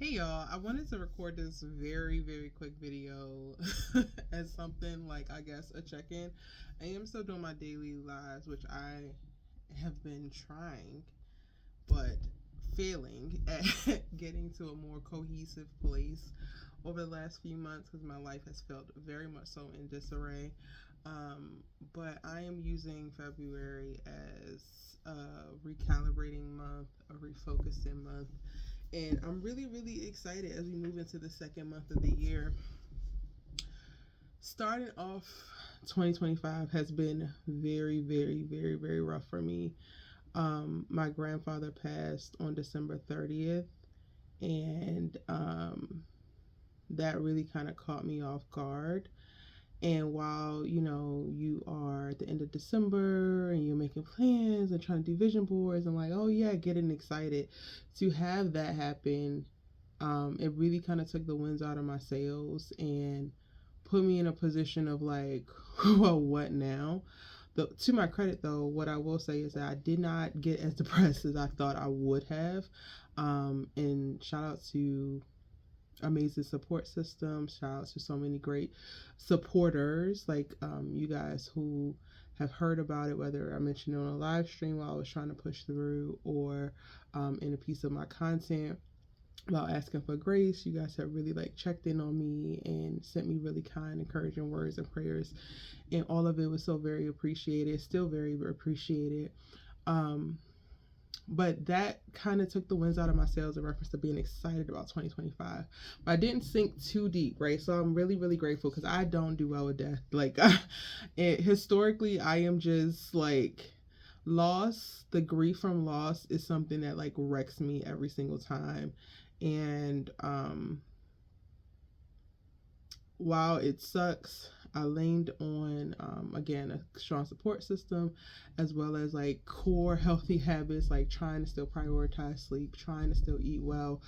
Hey y'all, I wanted to record this very quick video as something like, I guess, a check in. I am still doing my daily lives, which I have been trying but failing at getting to a more cohesive place over the last few months because my life has felt very much so in disarray. Um, but I am using February as a recalibrating month, a refocusing month, and I'm really excited as we move into the second month of the year. Starting off 2025 has been very rough for me. My grandfather passed on December 30th, and that really kind of caught me off guard. And while, you are at the end of December and you're making plans and trying to do vision boards and like, oh yeah, getting excited to have that happen, it really kind of took the winds out of my sails and put me in a position of like, well, what now? To my credit, though, what I will say is that I did not get as depressed as I thought I would have. And shout out to amazing support system. Shout out to so many great supporters like you guys who have heard about it, whether I mentioned it on a live stream while I was trying to push through or in a piece of my content about asking for grace. You guys have really like checked in on me and sent me really kind, encouraging words and prayers. And all of it was so very appreciated, still very appreciated. Um, but that kind of took the winds out of my sails in reference to being excited about 2025. But I didn't sink too deep, right? So I'm really grateful because I don't do well with death. Like, historically, I am just like, loss, the grief from loss is something that like wrecks me every single time. And while it sucks, I leaned on, again, a strong support system as well as like core healthy habits, like trying to still prioritize sleep, trying to still eat well,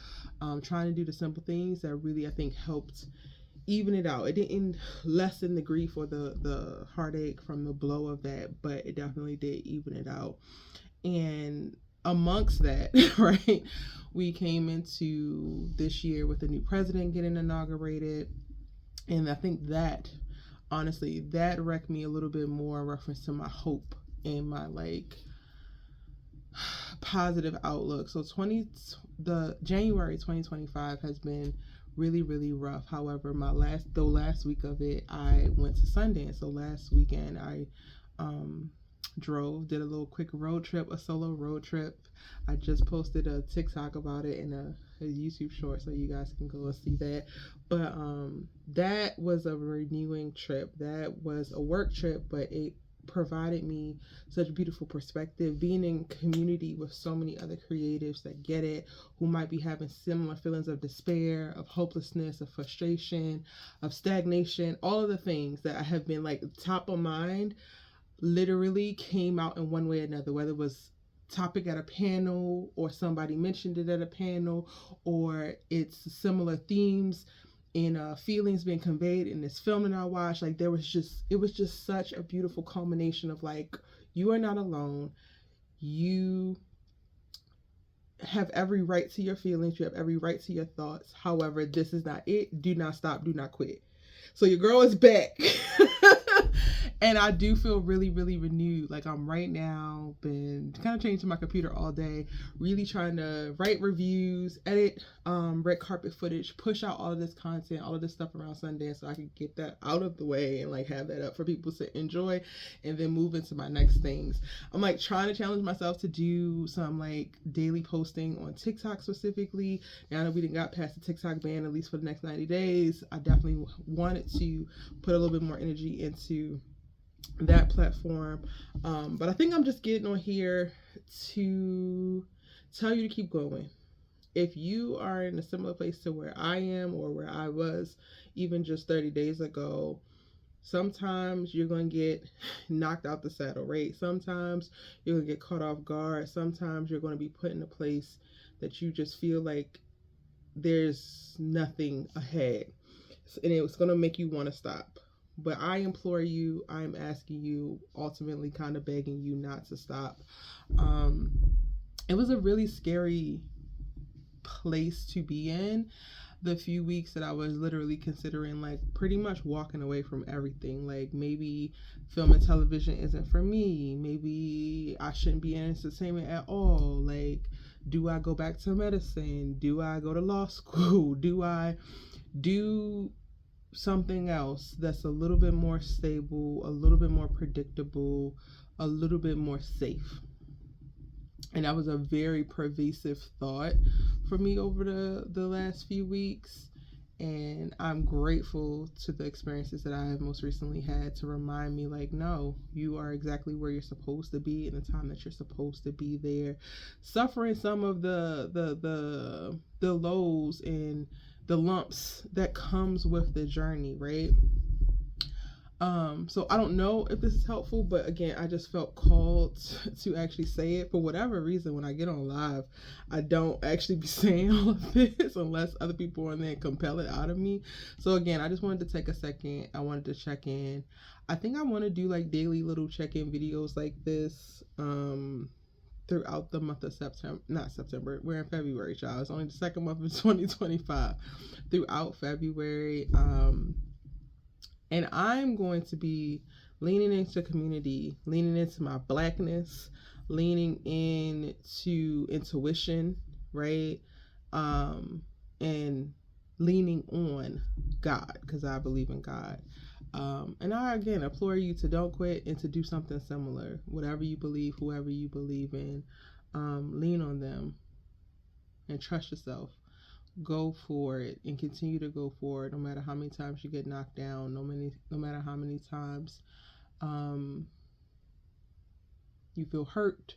trying to do the simple things that really I think helped even it out. It didn't lessen the grief or the heartache from the blow of that, but it definitely did even it out. And amongst that, right, we came into this year with a new president getting inaugurated. And I think that, honestly, that wrecked me a little bit more in reference to my hope and my like positive outlook. So the January 2025 has been really rough. However, the last week of it, I went to Sundance. So last weekend, I did a little quick road trip, a solo road trip. I just posted a TikTok about it and a YouTube short, so you guys can go and see that. But that was a renewing trip. That was a work trip, but it provided me such beautiful perspective, being in community with so many other creatives that get it, who might be having similar feelings of despair, of hopelessness, of frustration, of stagnation, all of the things that I have been like top of mind literally came out in one way or another, whether it was topic at a panel or somebody mentioned it at a panel, or it's similar themes and feelings being conveyed in this film that I watched. Like it was just such a beautiful culmination of like, you are not alone. You have every right to your feelings. You have every right to your thoughts. However, this is not it. Do not stop. Do not quit. So your girl is back. And I do feel really renewed. Like I'm right now been kind of changing my computer all day, really trying to write reviews, edit red carpet footage, push out all of this content, all of this stuff around Sundance so I can get that out of the way and like have that up for people to enjoy and then move into my next things. I'm like trying to challenge myself to do some like daily posting on TikTok specifically. Now that we didn't got past the TikTok ban, at least for the next 90 days, I definitely wanted to put a little bit more energy into that platform. But I think I'm just getting on here to tell you to keep going. If you are in a similar place to where I am or where I was even just 30 days ago, sometimes you're going to get knocked out the saddle, right? Sometimes you're going to get caught off guard. Sometimes you're going to be put in a place that you just feel like there's nothing ahead. And it's going to make you want to stop. But I implore you, I'm asking you, ultimately kind of begging you not to stop. It was a really scary place to be in the few weeks that I was literally considering like pretty much walking away from everything. Like maybe film and television isn't for me. Maybe I shouldn't be in entertainment at all. Like, do I go back to medicine? Do I go to law school? Do I do something else that's a little bit more stable, a little bit more predictable, a little bit more safe? And that was a very pervasive thought for me over the last few weeks. And I'm grateful to the experiences that I have most recently had to remind me, like, no, you are exactly where you're supposed to be in the time that you're supposed to be there, suffering some of the lows and the lumps that comes with the journey, right? So I don't know if this is helpful, but again, I just felt called to actually say it. For whatever reason, when I get on live, I don't actually be saying all of this unless other people on there compel it out of me. So again, I just wanted to take a second. I wanted to check in. I think I want to do like daily little check-in videos like this throughout the month of September. Not September, we're in February, child. It's only the second month of 2025. Throughout February, and I'm going to be leaning into community, leaning into my Blackness, leaning into intuition, right? And leaning on God, because I believe in God. And I, again, implore you to don't quit and to do something similar. Whatever you believe, whoever you believe in, lean on them and trust yourself. Go for it and continue to go for it, no matter how many times you get knocked down, no matter how many times you feel hurt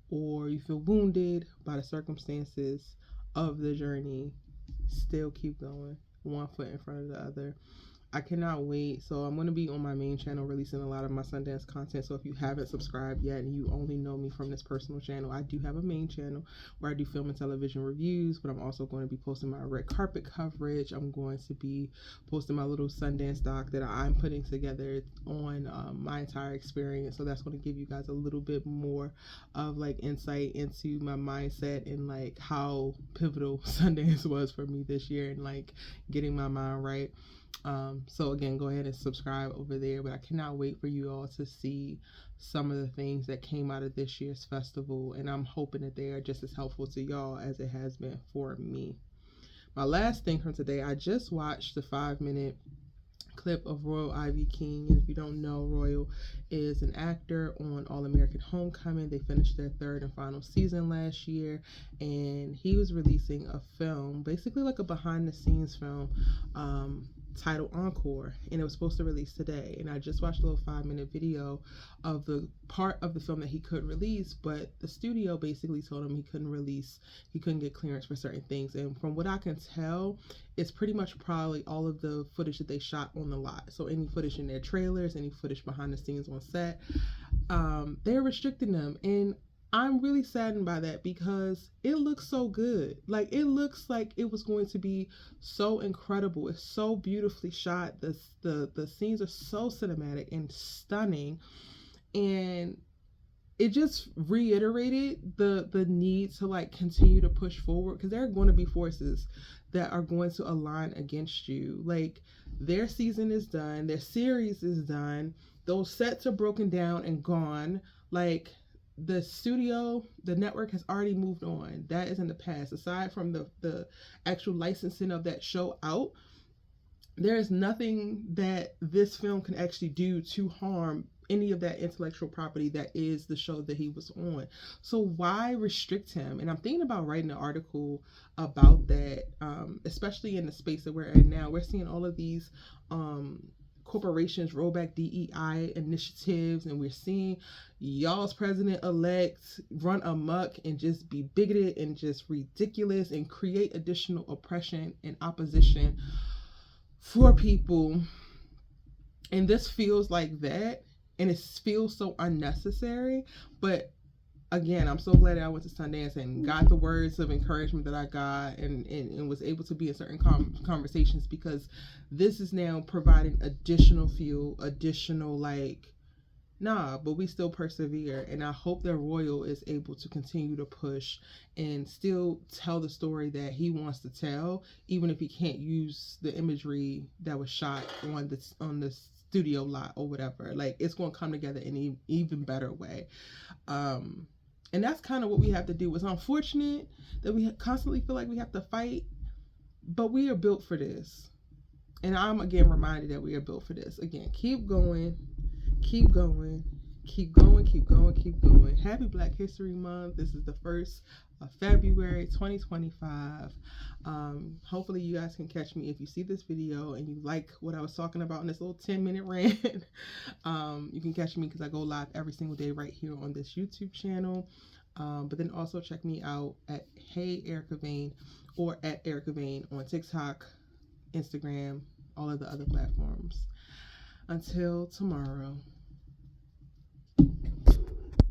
or you feel wounded by the circumstances of the journey. Still keep going, one foot in front of the other. I cannot wait. So I'm going to be on my main channel releasing a lot of my Sundance content. So if you haven't subscribed yet and you only know me from this personal channel, I do have a main channel where I do film and television reviews, but I'm also going to be posting my red carpet coverage. I'm going to be posting my little Sundance doc that I'm putting together on my entire experience. So that's going to give you guys a little bit more of like insight into my mindset and like how pivotal Sundance was for me this year and like getting my mind right. So again, go ahead and subscribe over there, but I cannot wait for you all to see some of the things that came out of this year's festival, and I'm hoping that they are just as helpful to y'all as it has been for me. My last thing from today, I just watched the 5-minute clip of Royal Ivy King, and if you don't know, Royal is an actor on All American Homecoming. They finished their 3rd and final season last year, and he was releasing a film, basically like a behind the scenes film, titled Encore, and it was supposed to release today. And I just watched a little 5-minute video of the part of the film that he could release, but the studio basically told him he couldn't get clearance for certain things. And from what I can tell, it's pretty much probably all of the footage that they shot on the lot. So any footage in their trailers, any footage behind the scenes on set, they're restricting them. And I'm really saddened by that because it looks so good. Like, it looks like it was going to be so incredible. It's so beautifully shot. The scenes are so cinematic and stunning. And it just reiterated the need to like continue to push forward, because there are going to be forces that are going to align against you. Like, their season is done, their series is done, those sets are broken down and gone. Like, the studio, the network has already moved on. That is in the past. Aside from the actual licensing of that show out, there is nothing that this film can actually do to harm any of that intellectual property that is the show that he was on. So why restrict him? And I'm thinking about writing an article about that, especially in the space that we're in now. We're seeing all of these corporations roll back DEI initiatives, and we're seeing y'all's president-elect run amok and just be bigoted and just ridiculous and create additional oppression and opposition for people. And this feels like that, and it feels so unnecessary. But again, I'm so glad that I went to Sundance and got the words of encouragement that I got, and was able to be in certain conversations, because this is now providing additional fuel, additional like Nah, but we still persevere, and I hope that Royal is able to continue to push and still tell the story that he wants to tell, even if he can't use the imagery that was shot on the studio lot or whatever. Like, it's going to come together in an even better way. Um, and that's kind of what we have to do. It's unfortunate that we constantly feel like we have to fight, but we are built for this. And I'm again reminded that we are built for this. Again, keep going, keep going, keep going, keep going, keep going. Happy Black History Month. This is the 1st of February 2025. Hopefully you guys can catch me if you see this video and you like what I was talking about in this little 10-minute rant. You can catch me because I go live every single day right here on this YouTube channel. But then also check me out at Hey Erica Vane or at Erica Vane on TikTok, Instagram, all of the other platforms. Until tomorrow.